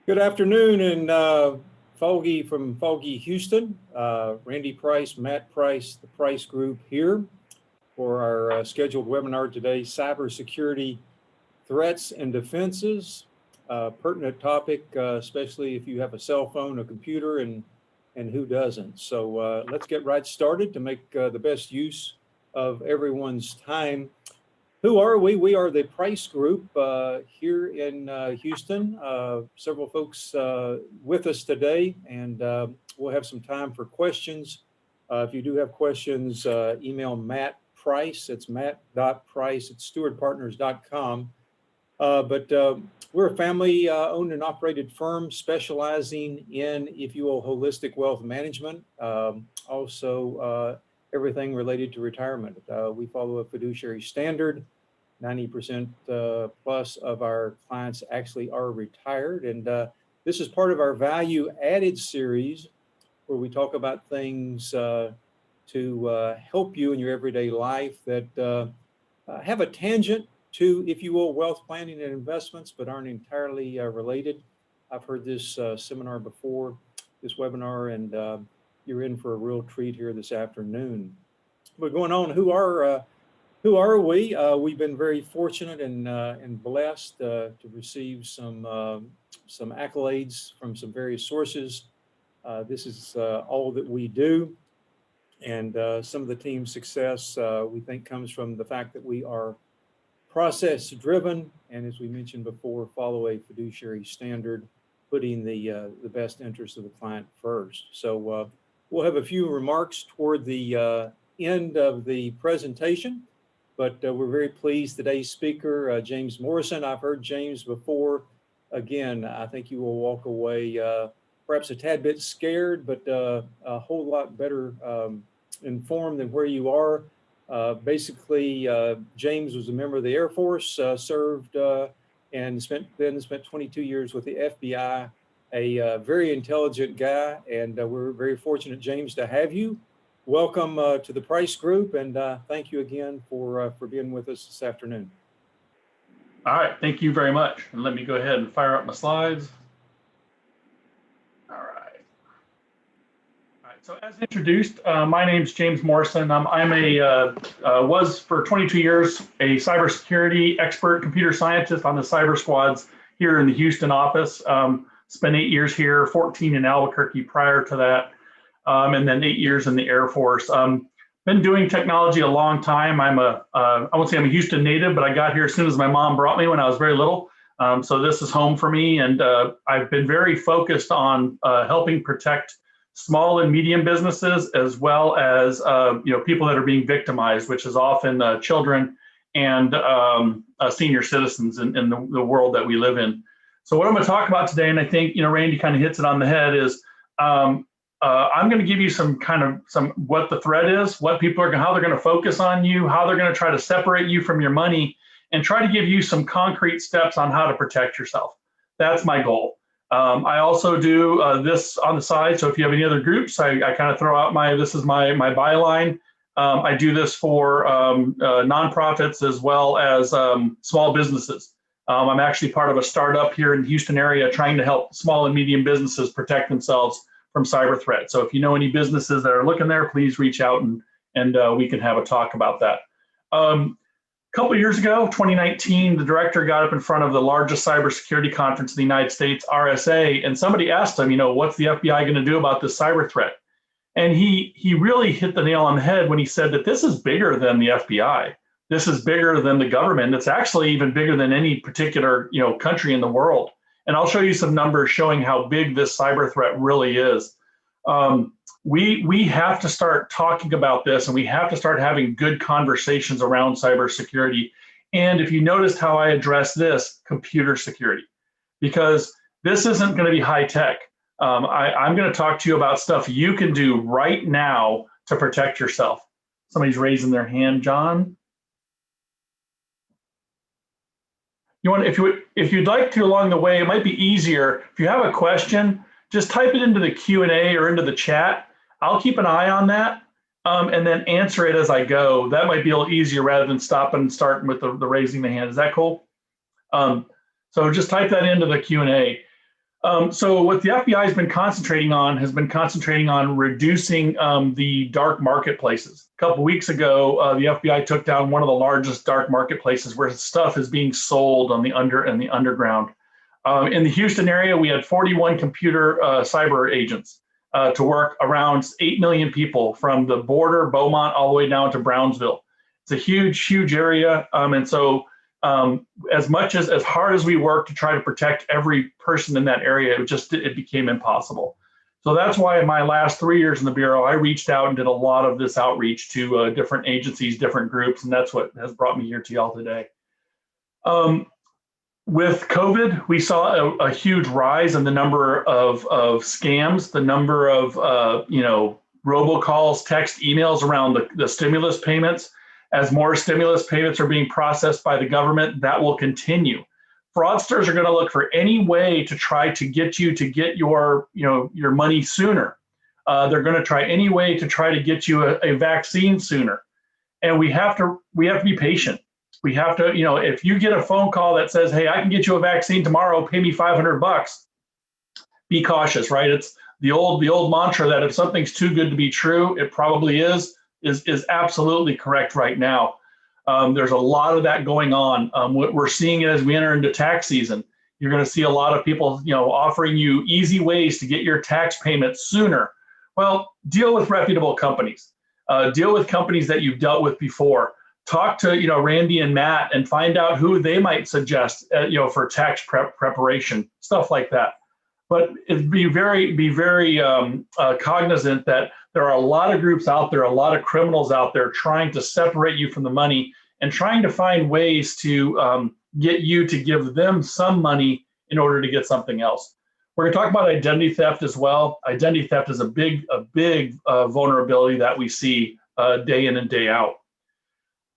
Good afternoon, and Foggy from Foggy, Houston. Randy Price, Matt Price, the Price Group here for our scheduled webinar today, Cybersecurity Threats and Defenses. Pertinent topic, especially if you have a cell phone, a computer, and who doesn't. So let's get right started to make the best use of everyone's time. Who are we? We are the Price Group here in Houston. Several folks with us today, and we'll have some time for questions. If you do have questions, email Matt Price. It's matt.price@stewardpartners.com. But we're a family-owned and operated firm specializing in, if you will, holistic wealth management. Also, everything related to retirement. We follow a fiduciary standard. 90% plus of our clients actually are retired. And this is part of our value added series where we talk about things to help you in your everyday life that have a tangent to, if you will, wealth planning and investments, but aren't entirely related. I've heard this seminar before, this webinar, and you're in for a real treat here this afternoon. But going on, who are we? We've been very fortunate and blessed to receive some accolades from some various sources. This is all that we do, and some of the team's success we think comes from the fact that we are process driven, and as we mentioned before, follow a fiduciary standard, putting the best interest of the client first. So we'll have a few remarks toward the end of the presentation. But we're very pleased today's speaker, James Morrison. I've heard James before. Again, I think you will walk away perhaps a tad bit scared, but a whole lot better informed than where you are. Basically, James was a member of the Air Force, served and spent 22 years with the FBI, a very intelligent guy, and we're very fortunate, James, to have you. Welcome to the Price Group, and thank you again for being with us this afternoon. All right, thank you very much. And let me go ahead and fire up my slides. All right. So as introduced, my name's James Morrison. Was for 22 years a cybersecurity expert, computer scientist on the cyber squads here in the Houston office. Spent 8 years here, 14 in Albuquerque prior to that. And then 8 years in the Air Force. Been doing technology a long time. I won't say I'm a Houston native, but I got here as soon as my mom brought me when I was very little. So this is home for me, and I've been very focused on helping protect small and medium businesses, as well as people that are being victimized, which is often children and senior citizens in the world that we live in. So what I'm going to talk about today, and I think Randy kind of hits it on the head, is I'm going to give you some what the threat is, what people are, how they're going to focus on you, how they're going to try to separate you from your money, and try to give you some concrete steps on how to protect yourself. That's my goal. I also do this on the side. So if you have any other groups, I kind of throw out this is my byline. I do this for nonprofits as well as small businesses. I'm actually part of a startup here in the Houston area trying to help small and medium businesses protect themselves from cyber threat. So if you know any businesses that are looking there, please reach out and we can have a talk about that. A couple of years ago, 2019, the director got up in front of the largest cybersecurity conference in the United States, RSA, and somebody asked him, what's the FBI going to do about this cyber threat? And he really hit the nail on the head when he said that this is bigger than the FBI. This is bigger than the government. It's actually even bigger than any particular country in the world. And I'll show you some numbers showing how big this cyber threat really is. We have to start talking about this, and we have to start having good conversations around cybersecurity. And if you noticed how I address this, computer security, because this isn't going to be high tech. I'm going to talk to you about stuff you can do right now to protect yourself. Somebody's raising their hand, John. If you'd like to along the way, it might be easier. If you have a question, just type it into the Q&A or into the chat. I'll keep an eye on that and then answer it as I go. That might be a little easier rather than stopping and starting with the raising the hand. Is that cool? So just type that into the Q&A. So what the FBI has been concentrating on reducing the dark marketplaces. A couple weeks ago, the FBI took down one of the largest dark marketplaces where stuff is being sold on the underground. In the Houston area, we had 41 computer cyber agents to work around 8 million people from the border, Beaumont, all the way down to Brownsville. It's a huge, huge area. And so as hard as we work to try to protect every person in that area, it became impossible. So that's why in my last 3 years in the Bureau, I reached out and did a lot of this outreach to different agencies, different groups, and that's what has brought me here to y'all today. With COVID, we saw a huge rise in the number of scams, the number of robocalls, text, emails around the stimulus payments. As more stimulus payments are being processed by the government, that will continue. Fraudsters are going to look for any way to try to get you to get your money sooner. They're going to try any way to try to get you a vaccine sooner, and we have to be patient. We have to, if you get a phone call that says, "Hey, I can get you a vaccine tomorrow, pay me $500," be cautious, right? It's the old mantra that if something's too good to be true, it probably is absolutely correct right now. There's a lot of that going on. We're seeing it as we enter into tax season. You're going to see a lot of people, offering you easy ways to get your tax payments sooner. Well, deal with reputable companies. Deal with companies that you've dealt with before. Talk to Randy and Matt and find out who they might suggest for tax preparation, stuff like that. But be very cognizant that there are a lot of groups out there, a lot of criminals out there trying to separate you from the money and trying to find ways to get you to give them some money in order to get something else. We're going to talk about identity theft as well. Identity theft is a big vulnerability that we see day in and day out.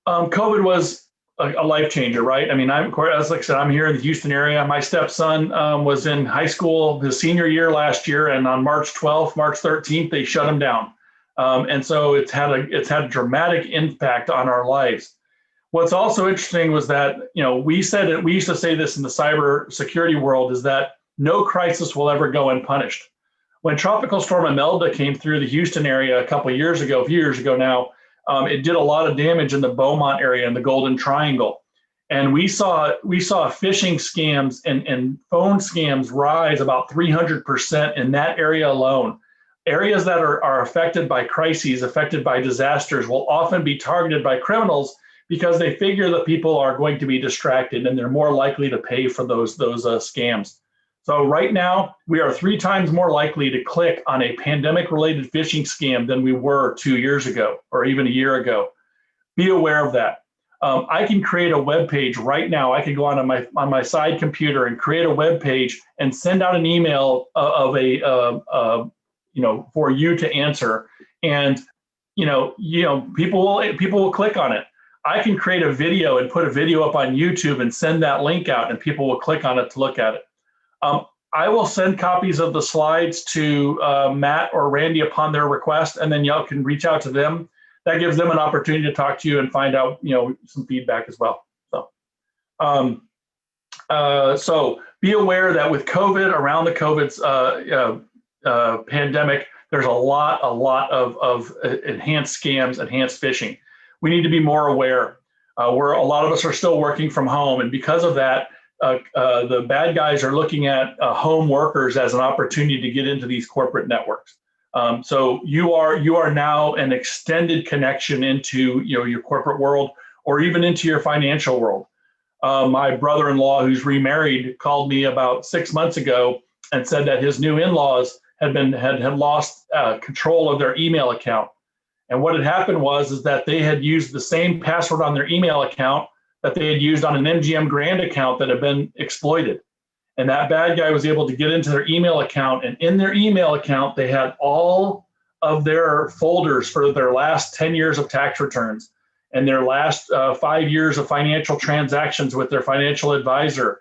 COVID was a life changer, right? I mean, as like I said, I'm here in the Houston area. My stepson was in high school his senior year last year, and on March 12th, March 13th, they shut him down. And so it's had a dramatic impact on our lives. What's also interesting was that, we used to say this in the cybersecurity world, is that no crisis will ever go unpunished. When Tropical Storm Imelda came through the Houston area a few years ago now, it did a lot of damage in the Beaumont area and the Golden Triangle. And we saw phishing scams and phone scams rise about 300% in that area alone. Areas that are affected by crises, affected by disasters, will often be targeted by criminals because they figure that people are going to be distracted and they're more likely to pay for those scams. So right now, we are 3 times more likely to click on a pandemic-related phishing scam than we were 2 years ago or even a year ago. Be aware of that. I can create a web page right now. I can go on my side computer and create a web page and send out an email for you to answer, and people will click on it. I can create a video and put a video up on YouTube and send that link out, and people will click on it to look at it. I will send copies of the slides to Matt or Randy upon their request, and then y'all can reach out to them. That gives them an opportunity to talk to you and find out, some feedback as well. So be aware that with COVID, around the COVID's pandemic, there's a lot of enhanced scams, enhanced phishing. We need to be more aware. A lot of us are still working from home, and because of that, the bad guys are looking at home workers as an opportunity to get into these corporate networks. So you are now an extended connection into your corporate world or even into your financial world. My brother-in-law, who's remarried, called me about 6 months ago and said that his new in-laws had lost control of their email account. And what had happened is that they had used the same password on their email account that they had used on an MGM Grand account that had been exploited. And that bad guy was able to get into their email account, and in their email account, they had all of their folders for their last 10 years of tax returns and their last 5 years of financial transactions with their financial advisor.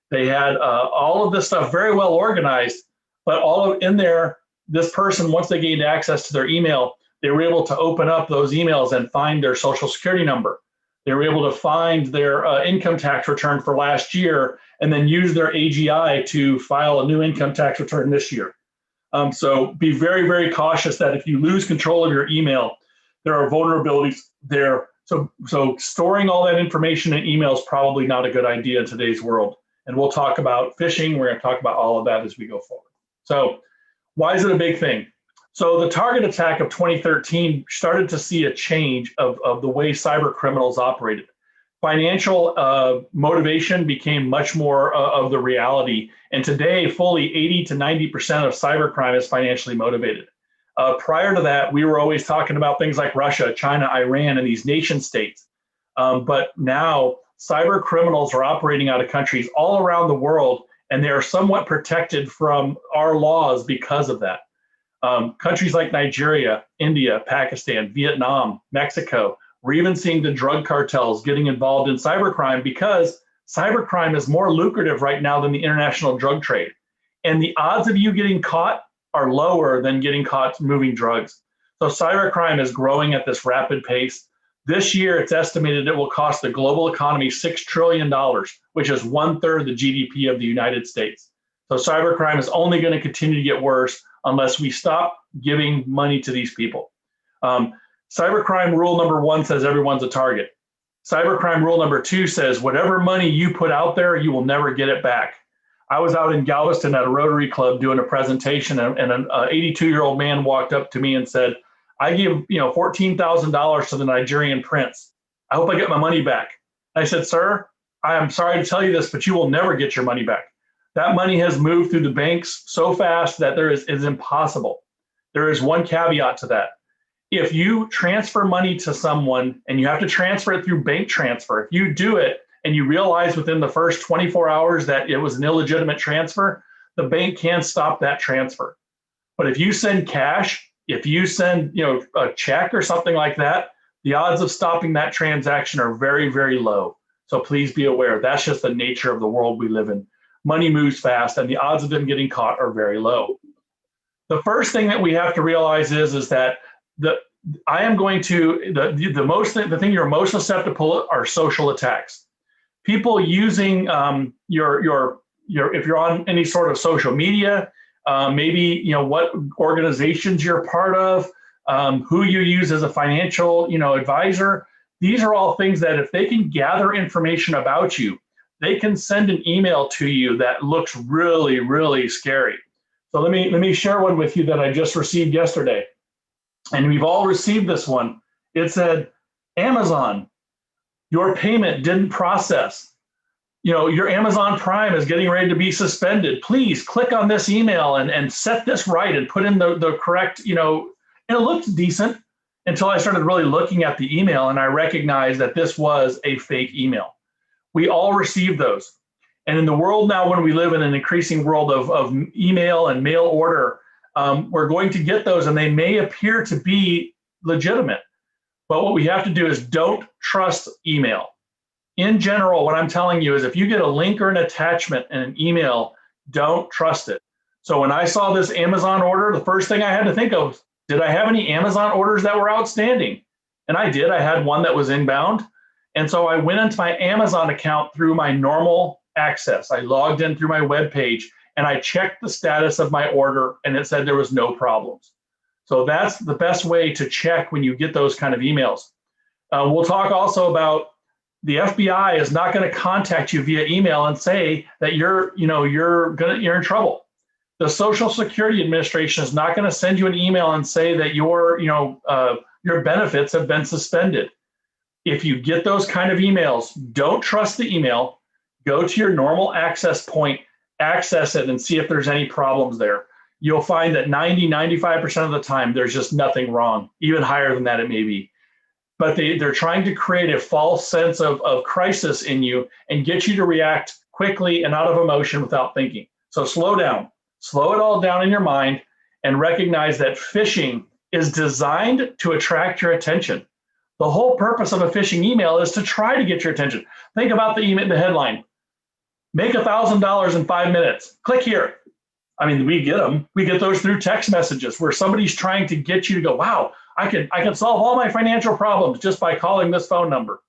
They had all of this stuff very well organized, but in there, this person, once they gained access to their email, they were able to open up those emails and find their social security number. They were able to find their income tax return for last year and then use their AGI to file a new income tax return this year. So be very, very cautious that if you lose control of your email, there are vulnerabilities there. So storing all that information in email is probably not a good idea in today's world. And we'll talk about phishing. We're going to talk about all of that as we go forward. So why is it a big thing? So the target attack of 2013 started to see a change of the way cyber criminals operated. Financial motivation became much more of the reality. And today, fully 80 to 90% of cybercrime is financially motivated. Prior to that, we were always talking about things like Russia, China, Iran, and these nation states. But now cyber criminals are operating out of countries all around the world, and they are somewhat protected from our laws because of that. Countries like Nigeria, India, Pakistan, Vietnam, Mexico, we're even seeing the drug cartels getting involved in cybercrime because cybercrime is more lucrative right now than the international drug trade. And the odds of you getting caught are lower than getting caught moving drugs. So cybercrime is growing at this rapid pace. This year, it's estimated it will cost the global economy $6 trillion, which is 1/3 the GDP of the United States. So cybercrime is only going to continue to get worse unless we stop giving money to these people. Cybercrime rule number 1 says everyone's a target. Cybercrime rule number 2 says whatever money you put out there, you will never get it back. I was out in Galveston at a Rotary Club doing a presentation, and an 82-year-old man walked up to me and said, I give $14,000 to the Nigerian prince. I hope I get my money back. I said, sir, I am sorry to tell you this, but you will never get your money back. That money has moved through the banks so fast that it's impossible. There is one caveat to that. If you transfer money to someone and you have to transfer it through bank transfer, if you do it and you realize within the first 24 hours that it was an illegitimate transfer, the bank can stop that transfer. But if you send cash, if you send a check or something like that, the odds of stopping that transaction are very, very low. So please be aware, that's just the nature of the world we live in. Money moves fast and the odds of them getting caught are very low. The first thing that we have to realize is that the thing you're most susceptible to are social attacks. People using if you're on any sort of social media, maybe what organizations you're part of, who you use as a financial advisor. These are all things that if they can gather information about you, they can send an email to you that looks really, really scary. So let me share one with you that I just received yesterday. And we've all received this one. It said, Amazon, your payment didn't process. Your Amazon Prime is getting ready to be suspended. Please click on this email and set this right and put in the correct, and it looked decent until I started really looking at the email and I recognized that this was a fake email. We all receive those. And in the world now, when we live in an increasing world of email and mail order, we're going to get those and they may appear to be legitimate. But what we have to do is don't trust email. In general, what I'm telling you is if you get a link or an attachment in an email, don't trust it. So when I saw this Amazon order, the first thing I had to think of, did I have any Amazon orders that were outstanding? And I did. I had one that was inbound. And so I went into my Amazon account through my normal access. I logged in through my web page and I checked the status of my order and it said there was no problems. So that's the best way to check when you get those kind of emails. We'll talk also about the FBI is not going to contact you via email and say that you're in trouble. The Social Security Administration is not going to send you an email and say that your benefits have been suspended. If you get those kind of emails, don't trust the email. Go to your normal access point, access it, and see if there's any problems there. You'll find that 95% of the time, there's just nothing wrong. Even higher than that, it may be. But they're trying to create a false sense of crisis in you and get you to react quickly and out of emotion without thinking. So slow down. Slow it all down in your mind and recognize that phishing is designed to attract your attention. The whole purpose of a phishing email is to try to get your attention. Think about the email, the headline. Make $1,000 in 5 minutes. Click here. I mean, we get them. We get those through text messages where somebody's trying to get you to go, wow, I can solve all my financial problems just by calling this phone number.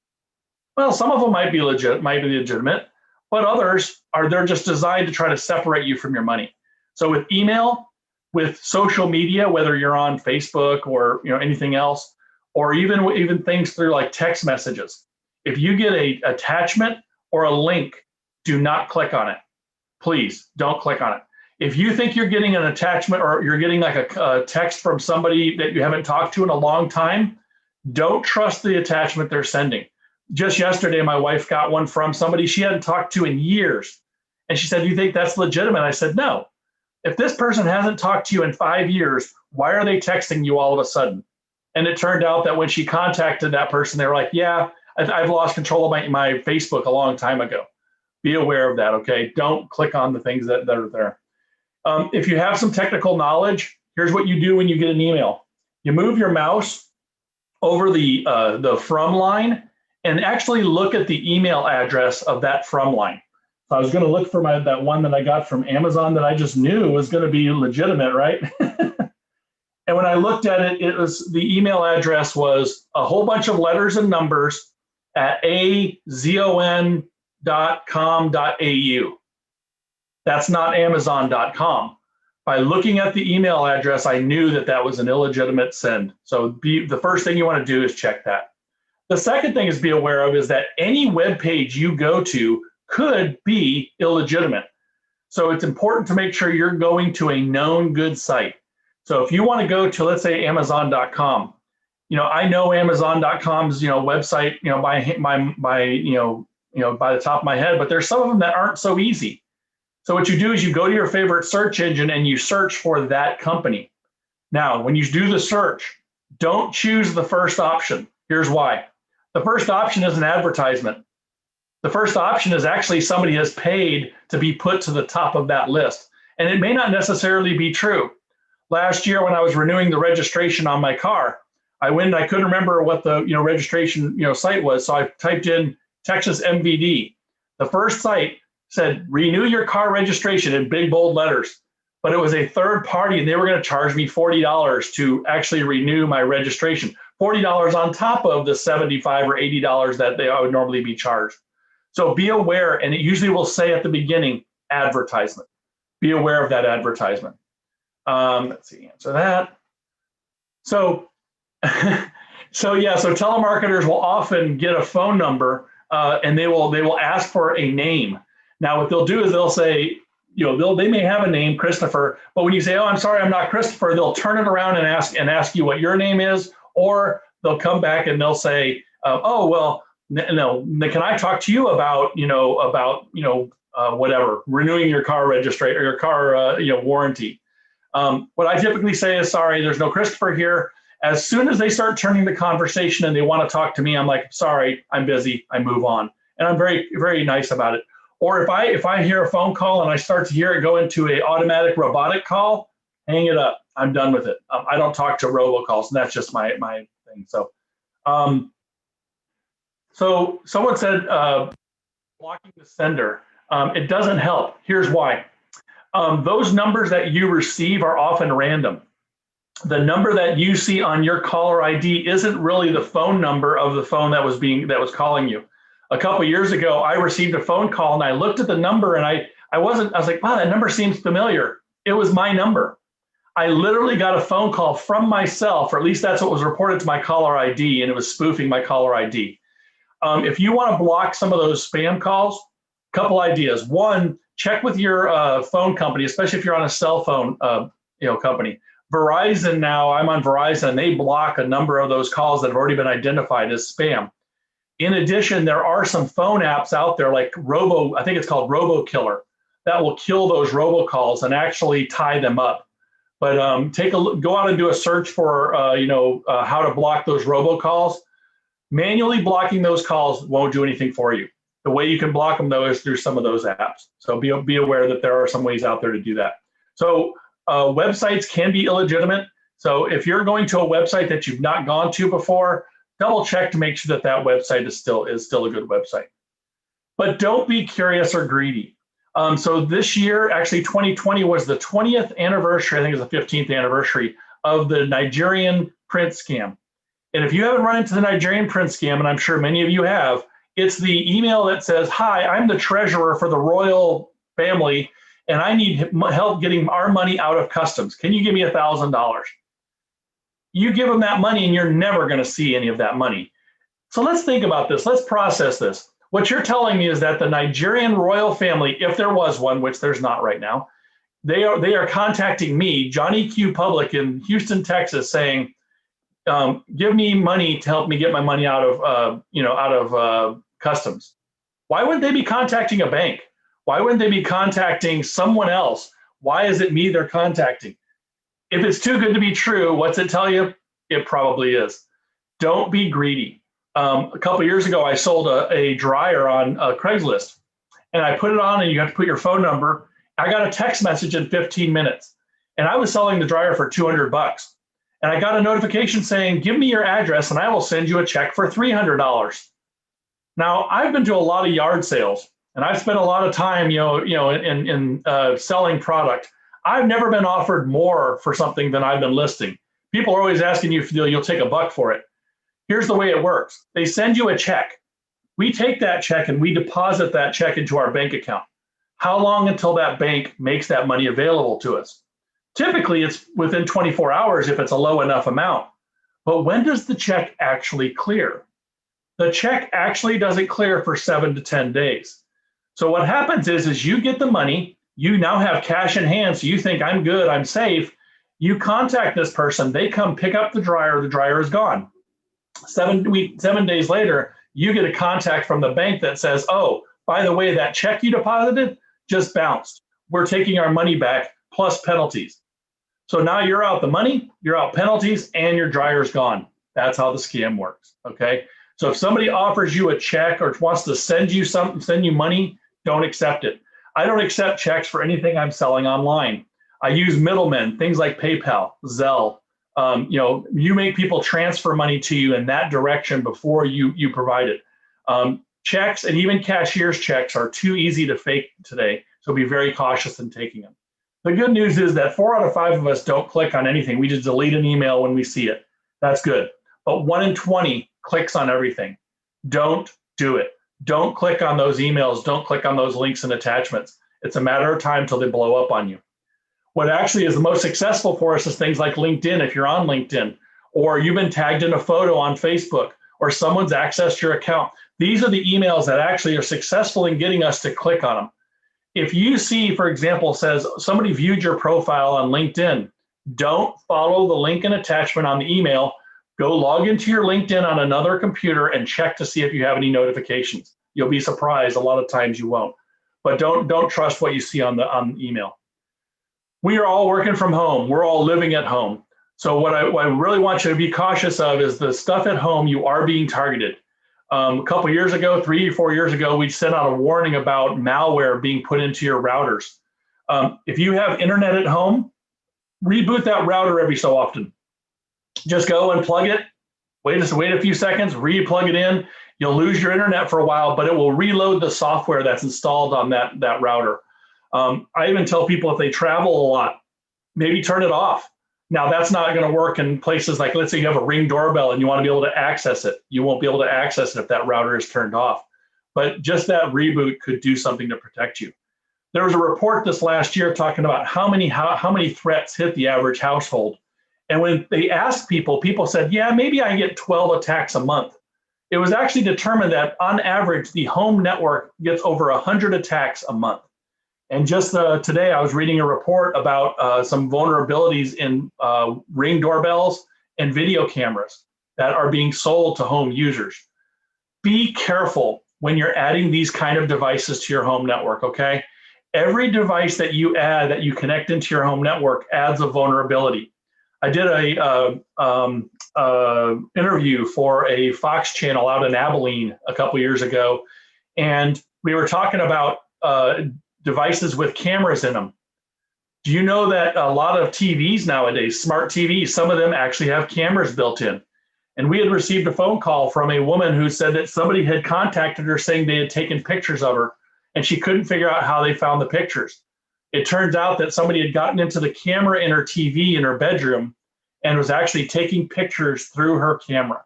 Well, some of them might be legitimate, but others they're just designed to try to separate you from your money. So with email, with social media, whether you're on Facebook or anything else, or even things through like text messages, if you get a attachment or a link, do not click on it. Please don't click on it. If you think you're getting an attachment or you're getting like a text from somebody that you haven't talked to in a long time, don't trust the attachment they're sending. Just yesterday, my wife got one from somebody she hadn't talked to in years. And she said, "Do you think that's legitimate?" I said, "No. If this person hasn't talked to you in 5 years, why are they texting you all of a sudden?" And it turned out that when she contacted that person, they were like, "Yeah, I've lost control of my Facebook a long time ago." Be aware of that, okay? Don't click on the things that are there. If you have some technical knowledge, here's what you do when you get an email. You move your mouse over the from line and actually look at the email address of that from line. So I was going to look for that one that I got from Amazon that I just knew was going to be legitimate, right? And when I looked at it, the email address was a whole bunch of letters and numbers at azon.com.au. That's not Amazon.com. By looking at the email address, I knew that was an illegitimate send. So the first thing you want to do is check that. The second thing is be aware of is that any web page you go to could be illegitimate. So it's important to make sure you're going to a known good site. So if you want to go to, let's say, Amazon.com, I know Amazon.com's website by the top of my head, but there's some of them that aren't so easy. So what you do is you go to your favorite search engine and you search for that company. Now, when you do the search, don't choose the first option. Here's why. The first option is an advertisement. The first option is actually somebody has paid to be put to the top of that list. And it may not necessarily be true. Last year, when I was renewing the registration on my car, I couldn't remember what the registration site was. So I typed in Texas MVD. The first site said, "Renew your car registration" in big bold letters. But it was a third party and they were going to charge me $40 to actually renew my registration. $40 on top of the $75 or $80 that I would normally be charged. So be aware, and it usually will say at the beginning, advertisement. Be aware of that advertisement. Let's see, answer that. So, so telemarketers will often get a phone number and they will ask for a name. Now, what they'll do is they'll say, they may have a name, Christopher, but when you say, "Oh, I'm sorry, I'm not Christopher," they'll turn it around and ask you what your name is, or they'll come back and they'll say, "Oh, well, no, can I talk to you about, whatever, renewing your car registration or your car, warranty?" What I typically say is, "Sorry, there's no Christopher here." As soon as they start turning the conversation and they want to talk to me, I'm like, "Sorry, I'm busy." I move on, and I'm very, very nice about it. Or if I hear a phone call and I start to hear it go into an automatic robotic call, hang it up. I'm done with it. I don't talk to robocalls, and that's just my thing. So, so someone said blocking the sender. It doesn't help. Here's why. Those numbers that you receive are often random. The number that you see on your caller ID isn't really the phone number of the phone that was calling you. A couple of years ago, I received a phone call and I looked at the number and I was like, "Wow, that number seems familiar." It was my number. I literally got a phone call from myself, or at least that's what was reported to my caller ID, and it was spoofing my caller ID. If you want to block some of those spam calls, couple ideas. One, check with your phone company, especially if you're on a cell phone company. Verizon now, I'm on Verizon, they block a number of those calls that have already been identified as spam. In addition, there are some phone apps out there like I think it's called RoboKiller, that will kill those robocalls and actually tie them up. But go out and do a search for how to block those robocalls. Manually blocking those calls won't do anything for you. The way you can block them, though, is through some of those apps. So be aware that there are some ways out there to do that. So websites can be illegitimate. So if you're going to a website that you've not gone to before, double check to make sure that website is still a good website. But don't be curious or greedy. So this year, actually 2020 was the 20th anniversary, I think it's the 15th anniversary of the Nigerian print scam. And if you haven't run into the Nigerian print scam, and I'm sure many of you have, It's the email that says, hi, I'm the treasurer for the royal family, and I need help getting our money out of customs. Can you give me $1,000? You give them that money and you're never going to see any of that money. So let's think about this. Let's process this. What you're telling me is that the Nigerian royal family, if there was one, which there's not right now, they are contacting me, Johnny Q. Public in Houston, Texas, saying, give me money to help me get my money out of customs. Why wouldn't they be contacting a bank? Why wouldn't they be contacting someone else? Why is it me they're contacting? If it's too good to be true, what's it tell you? It probably is. Don't be greedy. A couple of years ago, I sold a dryer on Craigslist, and I put it on, and you have to put your phone number. I got a text message in 15 minutes, and I was selling the dryer for $200. And I got a notification saying, give me your address, and I will send you a check for $300. Now, I've been to a lot of yard sales, and I've spent a lot of time, in selling product. I've never been offered more for something than I've been listing. People are always asking you if you'll take $1 for it. Here's the way it works. They send you a check. We take that check and we deposit that check into our bank account. How long until that bank makes that money available to us? Typically, it's within 24 hours if it's a low enough amount. But when does the check actually clear? The check actually doesn't clear for 7 to 10 days. So what happens is you get the money, you now have cash in hand, so you think, I'm good, I'm safe. You contact this person, they come pick up the dryer is gone. 7 days later, you get a contact from the bank that says, oh, by the way, that check you deposited just bounced. We're taking our money back plus penalties. So now you're out the money, you're out penalties, and your dryer's gone. That's how the scam works, okay? So if somebody offers you a check or wants to send you money, don't accept it. I don't accept checks for anything I'm selling online. I use middlemen, things like PayPal, Zelle. You make people transfer money to you in that direction before you provide it. Checks and even cashier's checks are too easy to fake today, so be very cautious in taking them. The good news is that 4 out of 5 of us don't click on anything. We just delete an email when we see it. That's good. But 1 in 20 clicks on everything. Don't do it. Don't click on those emails. Don't click on those links and attachments. It's a matter of time till they blow up on you. What actually is the most successful for us is things like LinkedIn, if you're on LinkedIn, or you've been tagged in a photo on Facebook, or someone's accessed your account. These are the emails that actually are successful in getting us to click on them. If you see, for example, says somebody viewed your profile on LinkedIn, don't follow the link and attachment on the email. Go log into your LinkedIn on another computer and check to see if you have any notifications. You'll be surprised. A lot of times you won't. But don't trust what you see on the email. We are all working from home. We're all living at home. So what I really want you to be cautious of is the stuff at home. You are being targeted. A couple years ago, 3 or 4 years ago, we sent out a warning about malware being put into your routers. If you have internet at home, reboot that router every so often. Just go and plug it. Wait a few seconds, re-plug it in. You'll lose your internet for a while, but it will reload the software that's installed on that router. I even tell people if they travel a lot, maybe turn it off. Now, that's not going to work in places like, let's say you have a Ring doorbell and you want to be able to access it. You won't be able to access it if that router is turned off. But just that reboot could do something to protect you. There was a report this last year talking about how many threats hit the average household. And when they asked people said, yeah, maybe I get 12 attacks a month. It was actually determined that on average, the home network gets over 100 attacks a month. And just today, I was reading a report about some vulnerabilities in Ring doorbells and video cameras that are being sold to home users. Be careful when you're adding these kind of devices to your home network, okay? Every device that you add, that you connect into your home network, adds a vulnerability. I did a interview for a Fox channel out in Abilene a couple years ago, and we were talking about devices with cameras in them. Do you know that a lot of TVs nowadays, smart TVs, some of them actually have cameras built in? And we had received a phone call from a woman who said that somebody had contacted her saying they had taken pictures of her, and she couldn't figure out how they found the pictures. It turns out that somebody had gotten into the camera in her TV in her bedroom and was actually taking pictures through her camera.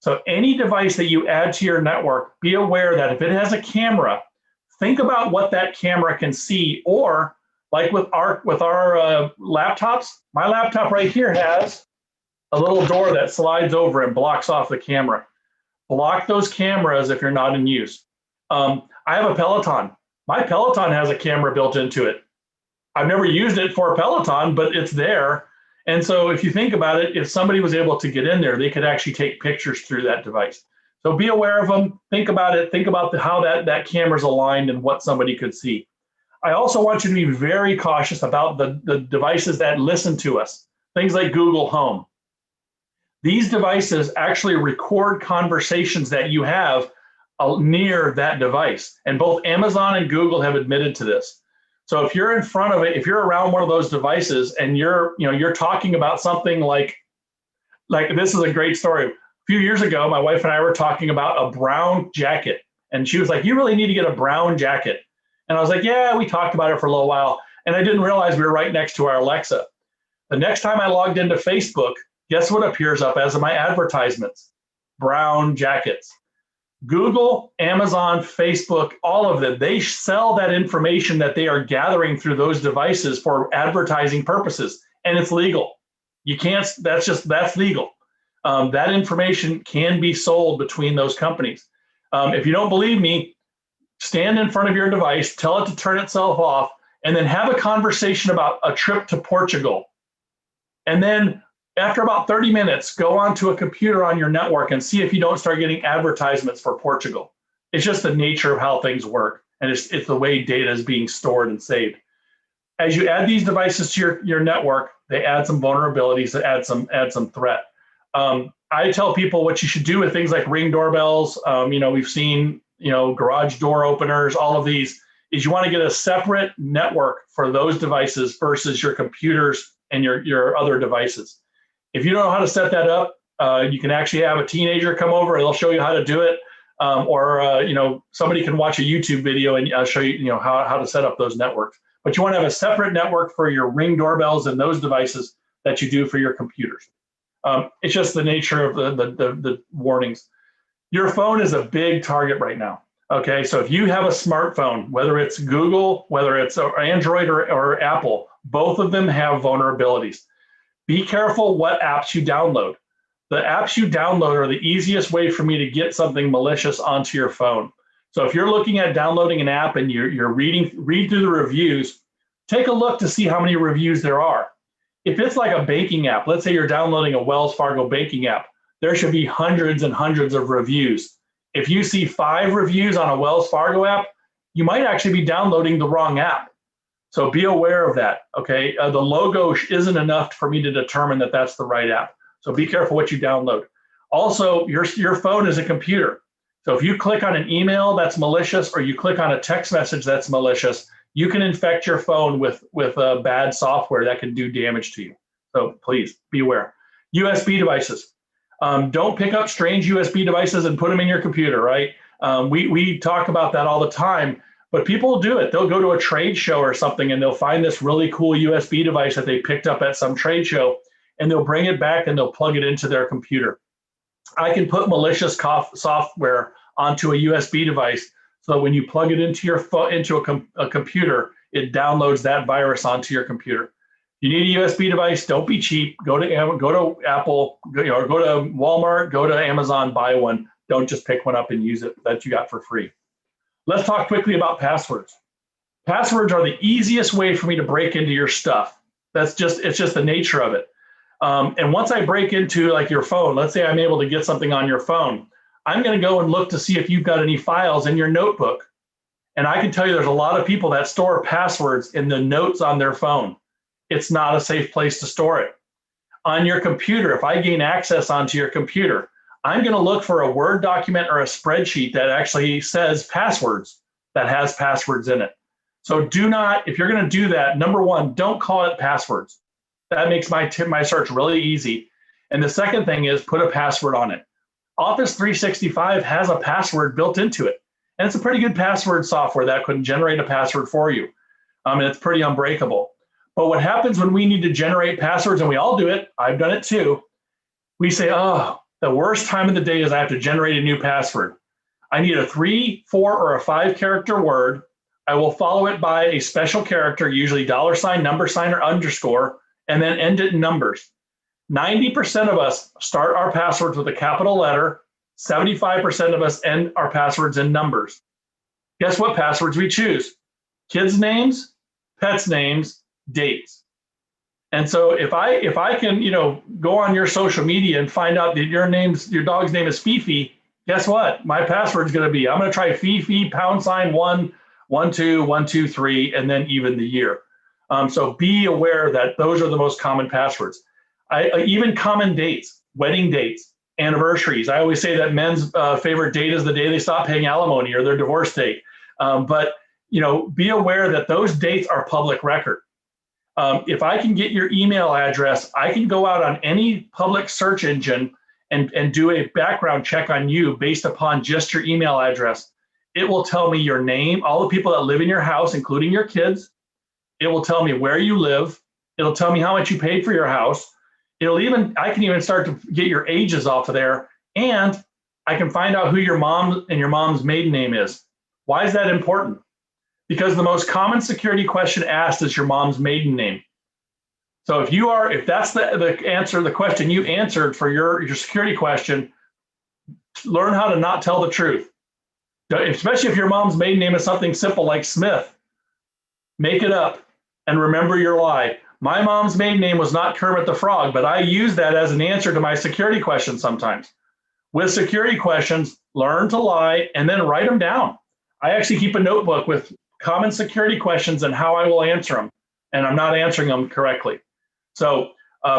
So any device that you add to your network, be aware that if it has a camera, think about what that camera can see. Or like with our laptops, my laptop right here has a little door that slides over and blocks off the camera. Block those cameras if you're not in use. I have a Peloton. My Peloton has a camera built into it. I've never used it for a Peloton, but it's there. And so if you think about it, if somebody was able to get in there, they could actually take pictures through that device. So be aware of them. Think about it. Think about how that camera's aligned and what somebody could see. I also want you to be very cautious about the devices that listen to us, things like Google Home. These devices actually record conversations that you have near that device. And both Amazon and Google have admitted to this. So if you're in front of it, if you're around one of those devices and you're talking about something like this is a great story. A few years ago, my wife and I were talking about a brown jacket. And she was like, you really need to get a brown jacket. And I was like, yeah, we talked about it for a little while. And I didn't realize we were right next to our Alexa. The next time I logged into Facebook, guess what appears up as my advertisements? Brown jackets. Google, Amazon, Facebook, all of them, they sell that information that they are gathering through those devices for advertising purposes, and it's legal. You can't, that's legal. That information can be sold between those companies. If you don't believe me, stand in front of your device, tell it to turn itself off, and then have a conversation about a trip to Portugal. And then after about 30 minutes, go onto a computer on your network and see if you don't start getting advertisements for Portugal. It's just the nature of how things work. And it's the way data is being stored and saved. As you add these devices to your network, they add some vulnerabilities, they add some threat. I tell people what you should do with things like Ring doorbells. We've seen, garage door openers, all of these, is you want to get a separate network for those devices versus your computers and your other devices. If you don't know how to set that up, you can actually have a teenager come over and they'll show you how to do it. Or somebody can watch a YouTube video and show you, how to set up those networks. But you want to have a separate network for your Ring doorbells and those devices that you do for your computers. It's just the nature of the warnings. Your phone is a big target right now. Okay, so if you have a smartphone, whether it's Google, whether it's Android or Apple, both of them have vulnerabilities. Be careful what apps you download. The apps you download are the easiest way for me to get something malicious onto your phone. So if you're looking at downloading an app and you're read through the reviews, take a look to see how many reviews there are. If it's like a banking app, let's say you're downloading a Wells Fargo banking app, there should be hundreds and hundreds of reviews. If you see 5 reviews on a Wells Fargo app, you might actually be downloading the wrong app. So be aware of that, okay? The logo isn't enough for me to determine that that's the right app. So be careful what you download. Also, your phone is a computer. So if you click on an email that's malicious or you click on a text message that's malicious, you can infect your phone with bad software that can do damage to you. So please be aware. USB devices. Don't pick up strange USB devices and put them in your computer, right? We talk about that all the time. But people will do it. They'll go to a trade show or something and they'll find this really cool USB device that they picked up at some trade show and they'll bring it back and they'll plug it into their computer. I can put malicious software onto a USB device so that when you plug it into your a computer, it downloads that virus onto your computer. You need a USB device, don't be cheap. Go to Apple, go to Walmart, go to Amazon, buy one. Don't just pick one up and use it that you got for free. Let's talk quickly about passwords. Passwords are the easiest way for me to break into your stuff. It's just the nature of it. And once I break into like your phone, let's say I'm able to get something on your phone, I'm going to go and look to see if you've got any files in your notebook. And I can tell you there's a lot of people that store passwords in the notes on their phone. It's not a safe place to store it. On your computer, if I gain access onto your computer, I'm going to look for a Word document or a spreadsheet that actually says passwords, that has passwords in it. So do not, if you're going to do that, number one, don't call it passwords. That makes my search really easy. And the second thing is put a password on it. Office 365 has a password built into it. And it's a pretty good password software that could generate a password for you. And it's pretty unbreakable. But what happens when we need to generate passwords, and we all do it, I've done it too, we say, oh, The worst time of the day is I have to generate a new password. I need a 3, 4, or a 5-character word. I will follow it by a special character, usually $, number sign, or underscore, and then end it in numbers. 90% of us start our passwords with a capital letter. 75% of us end our passwords in numbers. Guess what passwords we choose? Kids' names, pets' names, dates. And so if I can, go on your social media and find out that your dog's name is Fifi, guess what? My password is going to be, I'm going to try Fifi #1 1 2 1 2 3, and then even the year. So be aware that those are the most common passwords. Even common dates, wedding dates, anniversaries. I always say that men's favorite date is the day they stop paying alimony or their divorce date. But be aware that those dates are public record. If I can get your email address, I can go out on any public search engine and do a background check on you based upon just your email address. It will tell me your name, all the people that live in your house, including your kids. It will tell me where you live. It'll tell me how much you paid for your house. I can even start to get your ages off of there, and I can find out who your mom and your mom's maiden name is. Why is that important? Because the most common security question asked is your mom's maiden name. So if that's the answer, the question you answered for your security question, learn how to not tell the truth. Especially if your mom's maiden name is something simple like Smith. Make it up and remember your lie. My mom's maiden name was not Kermit the Frog, but I use that as an answer to my security question sometimes. With security questions, learn to lie and then write them down. I actually keep a notebook with common security questions and how I will answer them, and I'm not answering them correctly. So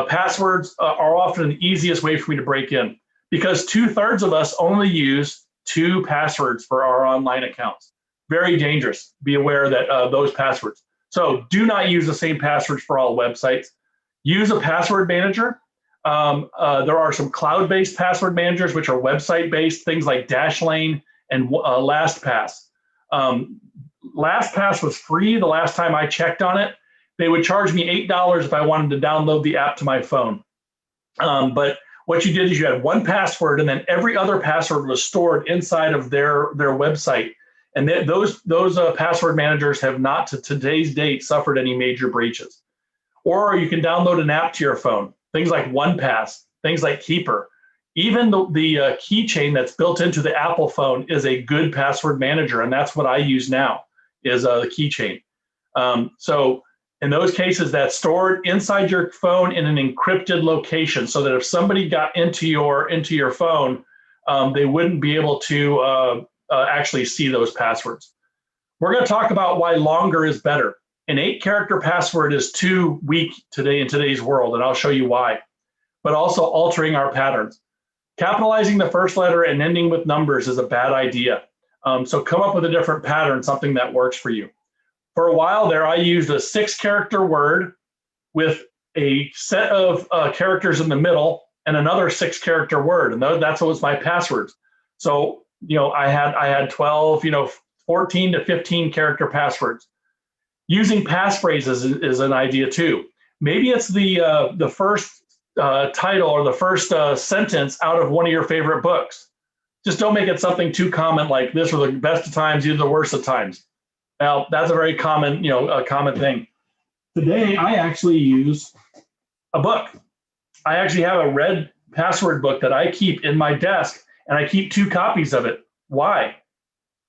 passwords are often the easiest way for me to break in, because 2/3 of us only use 2 passwords for our online accounts. Very dangerous. Be aware that those passwords. So do not use the same passwords for all websites. Use a password manager. There are some cloud-based password managers, which are website-based, things like Dashlane and LastPass. LastPass was free the last time I checked on it. They would charge me $8 if I wanted to download the app to my phone. But what you did is you had one password, and then every other password was stored inside of their website. And those password managers have not, to today's date, suffered any major breaches. Or you can download an app to your phone, things like OnePass, things like Keeper. Even the keychain that's built into the Apple phone is a good password manager, and that's what I use now, is the keychain. So in those cases, that's stored inside your phone in an encrypted location, so that if somebody got into your phone, they wouldn't be able to actually see those passwords. We're going to talk about why longer is better. An 8-character password is too weak today in today's world, and I'll show you why. But also altering our patterns. Capitalizing the first letter and ending with numbers is a bad idea. So come up with a different pattern, something that works for you. For a while there, I used a 6-character word with a set of characters in the middle and another 6-character word, and that's what was my passwords. So I had 12, 14 to 15 character passwords. Using passphrases is an idea too. Maybe it's the first title or the first sentence out of one of your favorite books. Just don't make it something too common like this were the best of times, these are the worst of times. Now, that's a very common, a common thing. Today, I actually use a book. I actually have a red password book that I keep in my desk, and I keep 2 copies of it. Why?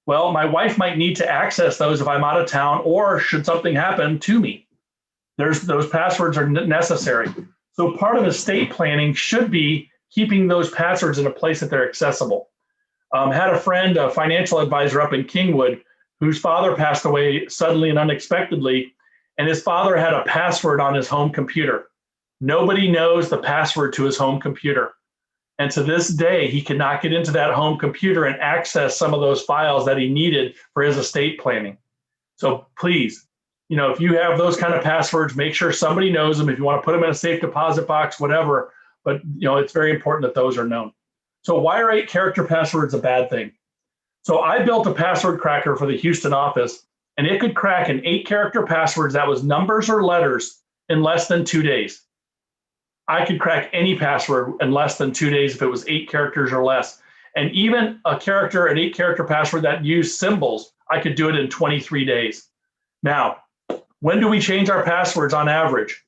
Well, my wife might need to access those if I'm out of town, or should something happen to me. Those passwords are necessary. So part of estate planning should be keeping those passwords in a place that they're accessible. Had a friend, a financial advisor up in Kingwood, whose father passed away suddenly and unexpectedly, and his father had a password on his home computer. Nobody knows the password to his home computer. And to this day, he cannot get into that home computer and access some of those files that he needed for his estate planning. So please, if you have those kind of passwords, make sure somebody knows them. If you want to put them in a safe deposit box, whatever, but it's very important that those are known. So why are 8-character passwords a bad thing? So I built a password cracker for the Houston office, and it could crack an 8-character password that was numbers or letters in less than 2 days. I could crack any password in less than 2 days if it was 8 characters or less. And even an 8-character password that used symbols, I could do it in 23 days. Now, when do we change our passwords on average?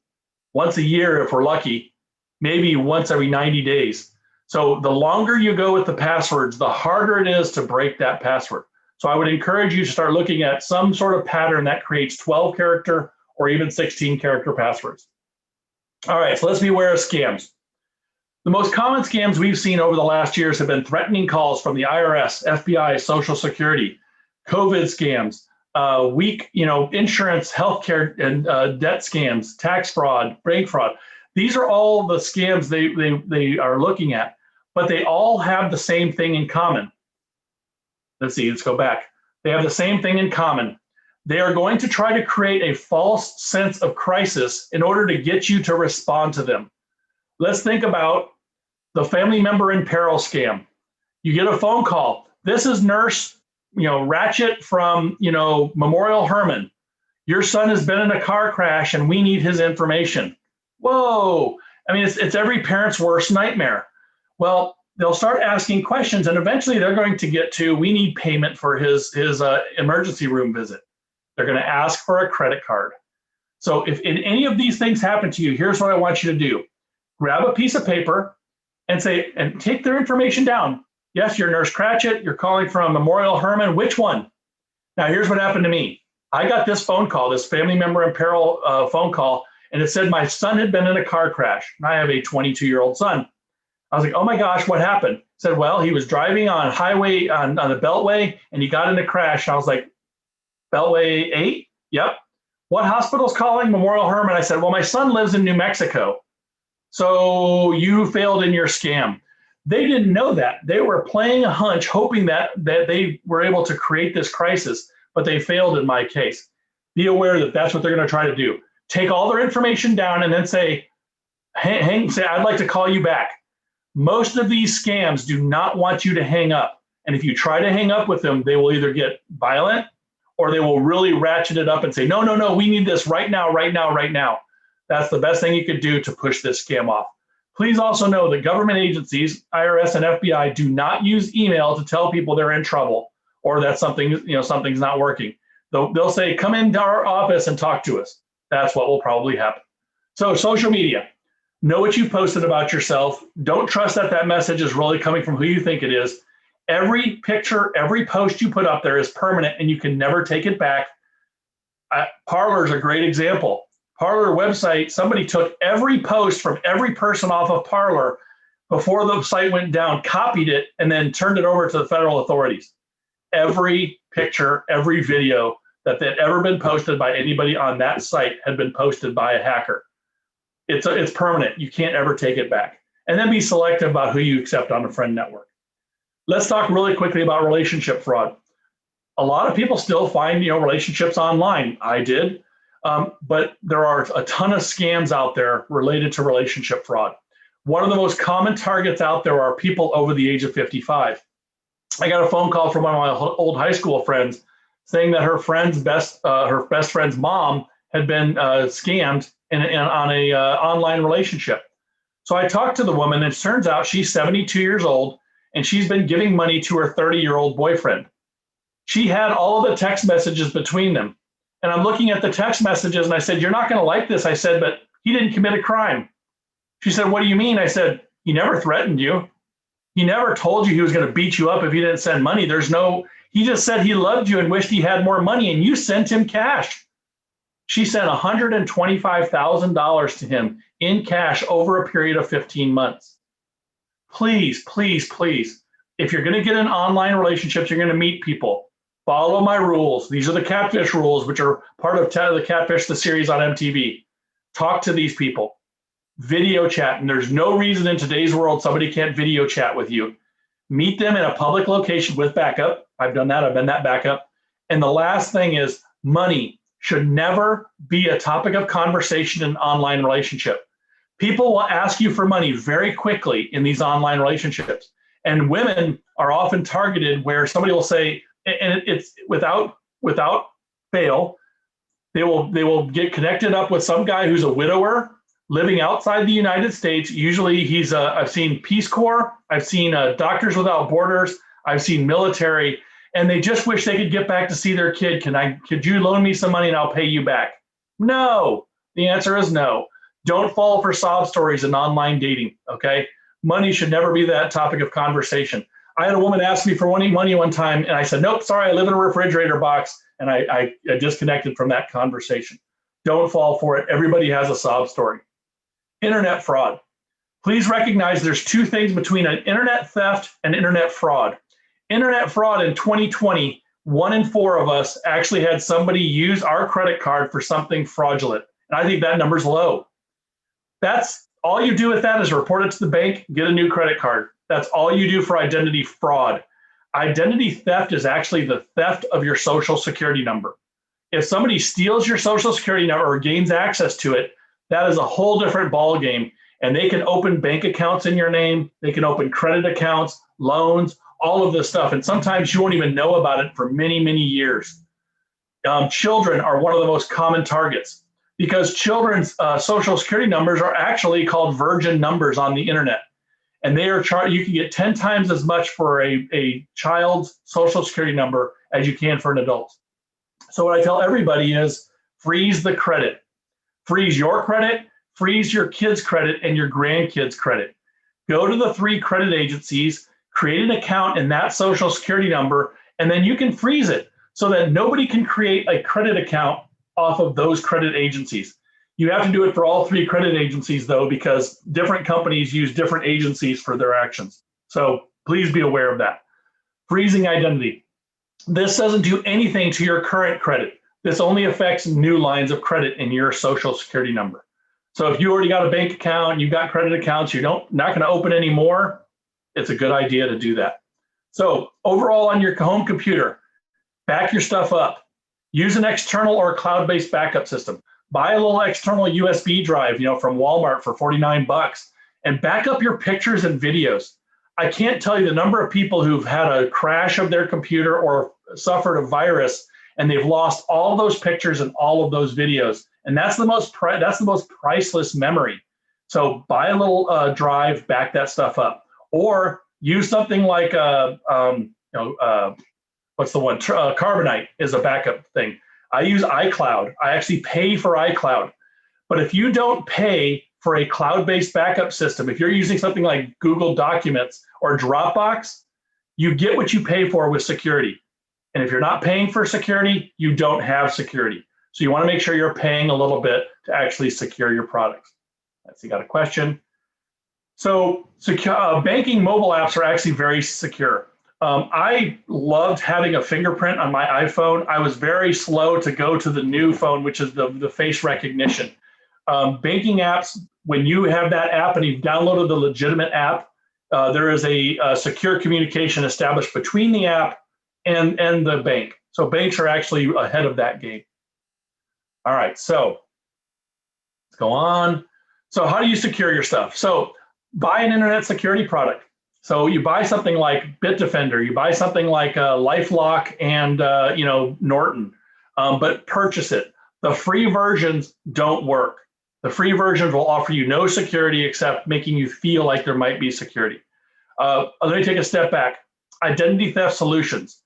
Once a year if we're lucky, maybe once every 90 days. So the longer you go with the passwords, the harder it is to break that password. So I would encourage you to start looking at some sort of pattern that creates 12-character or even 16-character passwords. All right, so let's be aware of scams. The most common scams we've seen over the last years have been threatening calls from the IRS, FBI, Social Security, COVID scams, weak, insurance, healthcare, and debt scams, tax fraud, bank fraud. These are all the scams they are looking at, but they all have the same thing in common. Let's go back. They have the same thing in common. They are going to try to create a false sense of crisis in order to get you to respond to them. Let's think about the family member in peril scam. You get a phone call. This is Nurse, Ratchet from, Memorial Hermann. Your son has been in a car crash and we need his information. Whoa. I mean, it's every parent's worst nightmare. Well, they'll start asking questions and eventually they're going to get to, we need payment for his emergency room visit. They're going to ask for a credit card. So if in any of these things happen to you, here's what I want you to do. Grab a piece of paper and take their information down. Yes, you're Nurse Cratchit. You're calling from Memorial Hermann. Which one? Now, here's what happened to me. I got this phone call, this family member in peril phone call, and it said my son had been in a car crash. And I have a 22-year-old son. I was like, oh my gosh, what happened? It said, well, he was driving on highway on the Beltway and he got in a crash. And I was like, Beltway 8? Yep. What hospital's calling? Memorial Hermann. I said, well, my son lives in New Mexico. So you failed in your scam. They didn't know that. They were playing a hunch, hoping that they were able to create this crisis, but they failed in my case. Be aware that that's what they're going to try to do. Take all their information down and then say, I'd like to call you back. Most of these scams do not want you to hang up. And if you try to hang up with them, they will either get violent or they will really ratchet it up and say, no, we need this right now, right now, right now. That's the best thing you could do to push this scam off. Please also know that government agencies, IRS and FBI, do not use email to tell people they're in trouble or that something's not working. They'll say, come into our office and talk to us. That's what will probably happen. So social media, know what you posted about yourself. Don't trust that message is really coming from who you think it is. Every picture, every post you put up there is permanent and you can never take it back. Parler is a great example. Parler website, somebody took every post from every person off of Parler before the site went down, copied it, and then turned it over to the federal authorities. Every picture, every video that had ever been posted by anybody on that site had been posted by a hacker. It's permanent. You can't ever take it back. And then be selective about who you accept on a friend network. Let's talk really quickly about relationship fraud. A lot of people still find relationships online. I did. But there are a ton of scams out there related to relationship fraud. One of the most common targets out there are people over the age of 55. I got a phone call from one of my old high school friends saying that her best friend's mom had been scammed on a online relationship. So I talked to the woman, and it turns out she's 72 years old, and she's been giving money to her 30-year-old boyfriend. She had all of the text messages between them. And I'm looking at the text messages and I said, you're not going to like this. I said, but he didn't commit a crime. She said, what do you mean? I said, he never threatened you. He never told you he was going to beat you up if you didn't send money. He just said he loved you and wished he had more money and you sent him cash. She sent $125,000 to him in cash over a period of 15 months. Please, please, please. If you're going to get in online relationships, you're going to meet people. Follow my rules. These are the catfish rules, which are part of the Catfish, the series on MTV. Talk to these people. Video chat. And there's no reason in today's world somebody can't video chat with you. Meet them in a public location with backup. I've done that. I've been that backup. And the last thing is money should never be a topic of conversation in an online relationship. People will ask you for money very quickly in these online relationships. And women are often targeted where somebody will say, and it's without fail, they will get connected up with some guy who's a widower living outside the United States. Usually he's, I've seen Peace Corps, I've seen Doctors Without Borders, I've seen military, and they just wish they could get back to see their kid. Could you loan me some money and I'll pay you back? No, the answer is no. Don't fall for sob stories in online dating, okay? Money should never be that topic of conversation. I had a woman ask me for money one time, and I said, nope, sorry, I live in a refrigerator box, and I disconnected from that conversation. Don't fall for it. Everybody has a sob story. Internet fraud. Please recognize there's two things between an internet theft and internet fraud. Internet fraud in 2020, 1 in 4 of us actually had somebody use our credit card for something fraudulent. And I think that number's low. That's all you do with that is report it to the bank, get a new credit card. That's all you do for identity fraud. Identity theft is actually the theft of your social security number. If somebody steals your social security number or gains access to it, that is a whole different ballgame. And they can open bank accounts in your name. They can open credit accounts, loans, all of this stuff. And sometimes you won't even know about it for many, many years. Children are one of the most common targets because children's social security numbers are actually called virgin numbers on the internet. And they are you can get 10 times as much for a child's social security number as you can for an adult. So what I tell everybody is freeze the credit. Freeze your credit, freeze your kids' credit, and your grandkids' credit. Go to the 3 credit agencies, create an account in that social security number, and then you can freeze it so that nobody can create a credit account off of those credit agencies. You have to do it for all 3 credit agencies, though, because different companies use different agencies for their actions. So please be aware of that. Freezing identity. This doesn't do anything to your current credit. This only affects new lines of credit in your social security number. So if you already got a bank account, you've got credit accounts, not going to open any more, it's a good idea to do that. So overall on your home computer, back your stuff up. Use an external or cloud-based backup system. Buy a little external USB drive, from Walmart for 49 bucks and back up your pictures and videos. I can't tell you the number of people who've had a crash of their computer or suffered a virus and they've lost all those pictures and all of those videos. And that's the most priceless memory. So buy a little drive, back that stuff up, or use something like what's the one? Carbonite is a backup thing. I use iCloud. I actually pay for iCloud. But if you don't pay for a cloud-based backup system, if you're using something like Google Documents or Dropbox, you get what you pay for with security. And if you're not paying for security, you don't have security. So you want to make sure you're paying a little bit to actually secure your products. Let's see, got a question. So banking mobile apps are actually very secure. I loved having a fingerprint on my iPhone. I was very slow to go to the new phone, which is the face recognition. Banking apps, when you have that app and you've downloaded the legitimate app, there is a secure communication established between the app and the bank. So banks are actually ahead of that game. All right, so let's go on. So how do you secure your stuff? So buy an internet security product. So you buy something like Bitdefender, you buy something like LifeLock and Norton, but purchase it. The free versions don't work. The free versions will offer you no security except making you feel like there might be security. Let me take a step back. Identity theft solutions.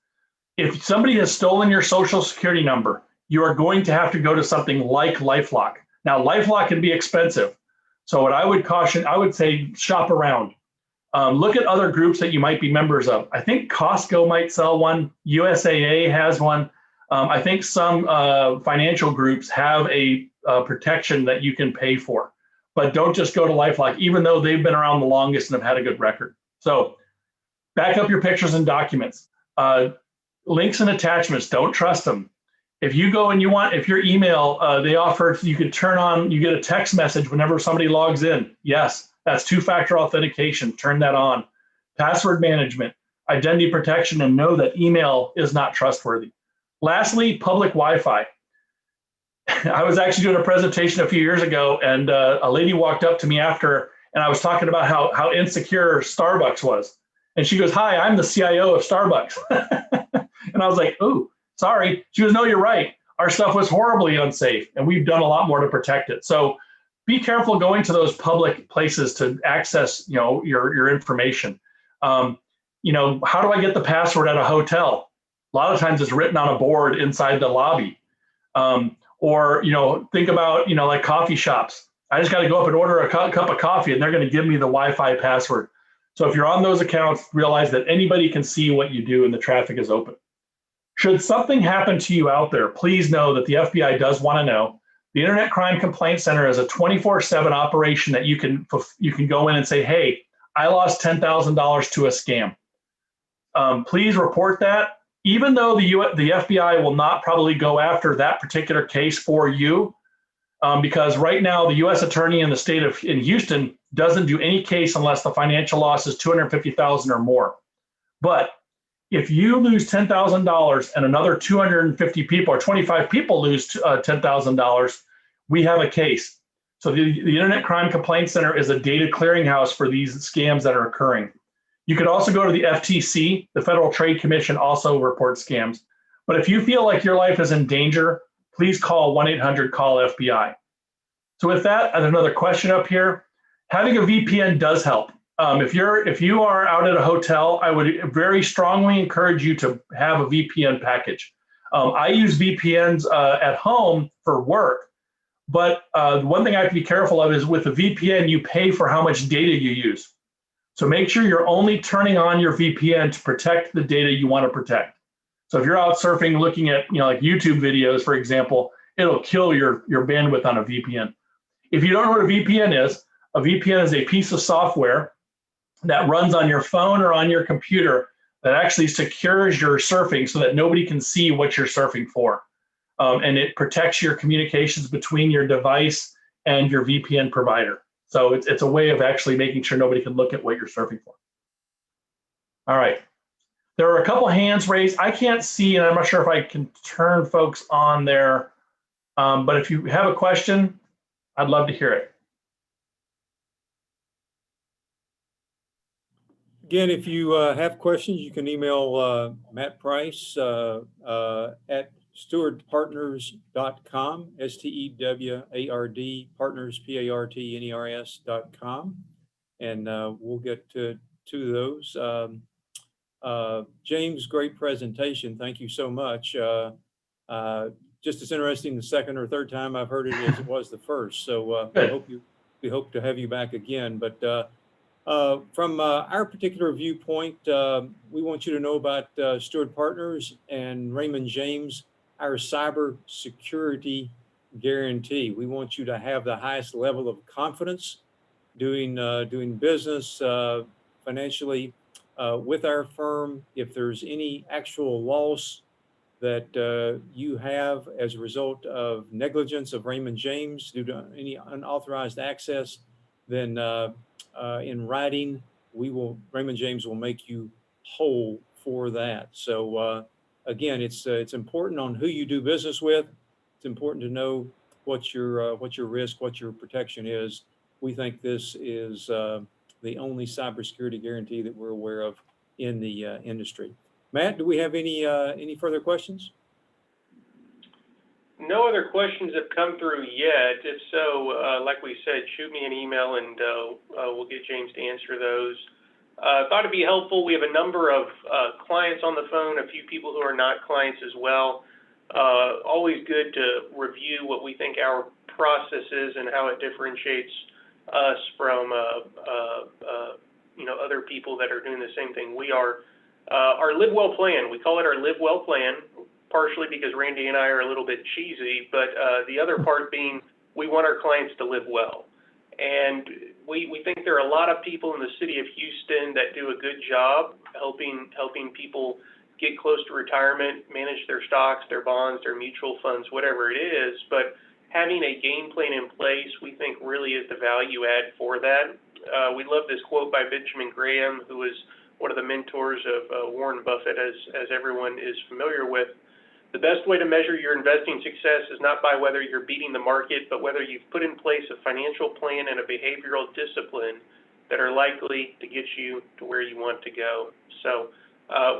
If somebody has stolen your social security number, you are going to have to go to something like LifeLock. Now, LifeLock can be expensive. So what I would caution, I would say shop around. Look at other groups that you might be members of. I think Costco might sell one. USAA has one. I think some financial groups have a protection that you can pay for. But don't just go to LifeLock, even though they've been around the longest and have had a good record. So back up your pictures and documents. Links and attachments, don't trust them. If you go and if your email, they offer, you can turn on, you get a text message whenever somebody logs in. Yes, that's 2-factor authentication. Turn that on. Password management, identity protection, and know that email is not trustworthy. Lastly, public Wi-Fi. I was actually doing a presentation a few years ago, and a lady walked up to me after, and I was talking about how insecure Starbucks was. And she goes, "Hi, I'm the CIO of Starbucks." And I was like, "Oh, sorry." She goes, "No, you're right. Our stuff was horribly unsafe, and we've done a lot more to protect it." So be careful going to those public places to access, your information. How do I get the password at a hotel? A lot of times it's written on a board inside the lobby. Or think about, like coffee shops. I just got to go up and order a cup of coffee and they're going to give me the Wi-Fi password. So if you're on those accounts, realize that anybody can see what you do and the traffic is open. Should something happen to you out there, please know that the FBI does want to know. The Internet Crime Complaint Center is a 24/7 operation that you can go in and say, hey, I lost $10,000 to a scam. Please report that. Even though the FBI will not probably go after that particular case for you, because right now the U.S. attorney in the state in Houston doesn't do any case unless the financial loss is $250,000 or more. But if you lose $10,000 and another 250 people or 25 people lose $10,000, we have a case. So the Internet Crime Complaint Center is a data clearinghouse for these scams that are occurring. You could also go to the FTC. The Federal Trade Commission also reports scams. But if you feel like your life is in danger, please call 1-800-CALL-FBI. So with that, there's another question up here. Having a VPN does help. If you are out at a hotel, I would very strongly encourage you to have a VPN package. I use VPNs at home for work, but one thing I have to be careful of is with a VPN, you pay for how much data you use. So make sure you're only turning on your VPN to protect the data you want to protect. So if you're out surfing, looking at like YouTube videos, for example, it'll kill your bandwidth on a VPN. If you don't know what a VPN is a piece of software that runs on your phone or on your computer that actually secures your surfing so that nobody can see what you're surfing for. And it protects your communications between your device and your VPN provider. So it's a way of actually making sure nobody can look at what you're surfing for. All right. There are a couple hands raised. I can't see, and I'm not sure if I can turn folks on there. But if you have a question, I'd love to hear it. Again, if you have questions, you can email Matt Price at stewardpartners.com, STEWARD, partners, PARTNERS.com, and we'll get to those. James, great presentation. Thank you so much. Just as interesting the second or third time I've heard it as it was the first. So we hope to have you back again. But from our particular viewpoint, we want you to know about Steward Partners and Raymond James, our Cybersecurity Guarantee. We want you to have the highest level of confidence doing business financially with our firm. If there's any actual loss that you have as a result of negligence of Raymond James due to any unauthorized access, then in writing, Raymond James will make you whole for that. So again, it's important on who you do business with. It's important to know what your risk, what your protection is. We think this is the only cybersecurity guarantee that we're aware of in the industry. Matt, do we have any further questions? No other questions have come through yet. If so, like we said, shoot me an email and we'll get James to answer those. Thought it'd be helpful. We have a number of clients on the phone, a few people who are not clients as well. Always good to review what we think our process is and how it differentiates us from other people that are doing the same thing we are. Our Live Well plan, we call it our Live Well plan, partially because Randy and I are a little bit cheesy, but the other part being we want our clients to live well. And we think there are a lot of people in the city of Houston that do a good job helping people get close to retirement, manage their stocks, their bonds, their mutual funds, whatever it is. But having a game plan in place, we think really is the value add for that. We love this quote by Benjamin Graham, who is one of the mentors of Warren Buffett, as everyone is familiar with. The best way to measure your investing success is not by whether you're beating the market, but whether you've put in place a financial plan and a behavioral discipline that are likely to get you to where you want to go. So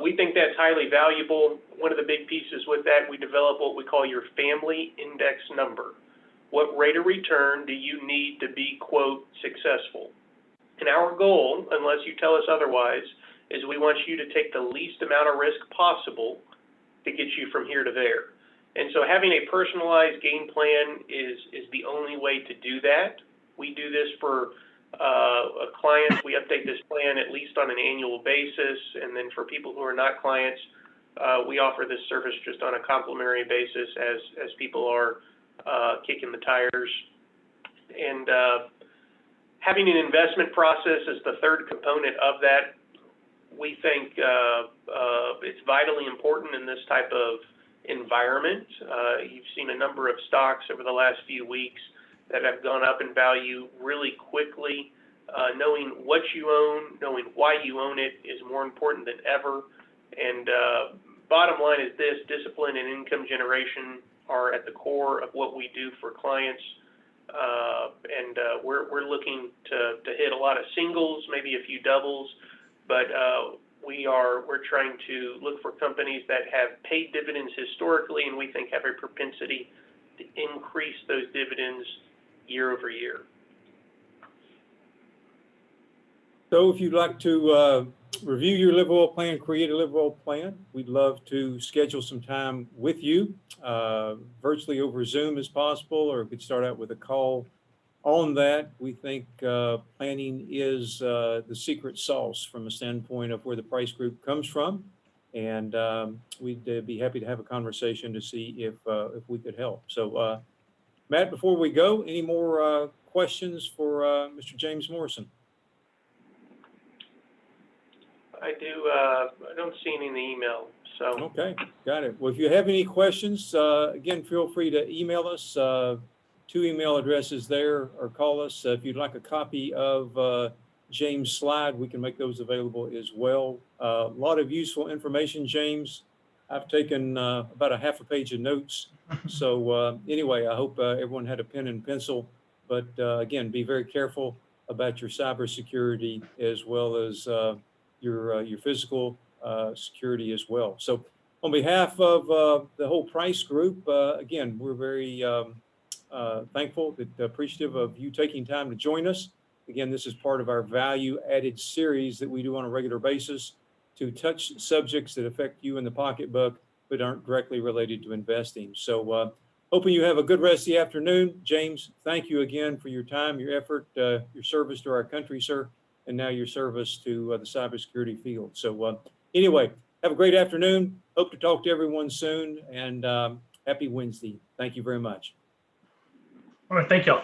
we think that's highly valuable. One of the big pieces with that, we develop what we call your family index number. what rate of return do you need to be, quote, successful? And our goal, unless you tell us otherwise, is we want you to take the least amount of risk possible to get you from here to there. And so having a personalized game plan is the only way to do that. We do this for clients. We update this plan at least on an annual basis. And then for people who are not clients, we offer this service just on a complimentary basis as people are kicking the tires. And having an investment process is the third component of that. We think it's vitally important in this type of environment. You've seen a number of stocks over the last few weeks that have gone up in value really quickly. Knowing what you own, knowing why you own it is more important than ever. And bottom line is this: discipline and income generation are at the core of what we do for clients. And we're looking to hit a lot of singles, maybe a few doubles, but we're trying to look for companies that have paid dividends historically, and we think have a propensity to increase those dividends year over year. So if you'd like to review your live well plan, create a live well plan, we'd love to schedule some time with you, virtually over Zoom as possible, or we could start out with a call on that. We think planning is the secret sauce from a standpoint of where the price group comes from. And we'd be happy to have a conversation to see if we could help. So Matt, before we go, any more questions for Mr. James Morrison? I do. I don't see any in the email. So Okay, got it. Well, if you have any questions, again, feel free to email us. 2 email addresses there, or call us. If you'd like a copy of James' slide, we can make those available as well. A lot of useful information, James. I've taken about a half a page of notes. So anyway, I hope everyone had a pen and pencil. But again, be very careful about your cybersecurity as well as your physical security as well. So on behalf of the whole price group, again, we're very thankful, appreciative of you taking time to join us. Again, this is part of our value added series that we do on a regular basis to touch subjects that affect you in the pocketbook, but aren't directly related to investing. So hoping you have a good rest of the afternoon. James, thank you again for your time, your effort, your service to our country, sir, and now your service to the cybersecurity field. So anyway, have a great afternoon. Hope to talk to everyone soon, and happy Wednesday. Thank you very much. All right, thank you.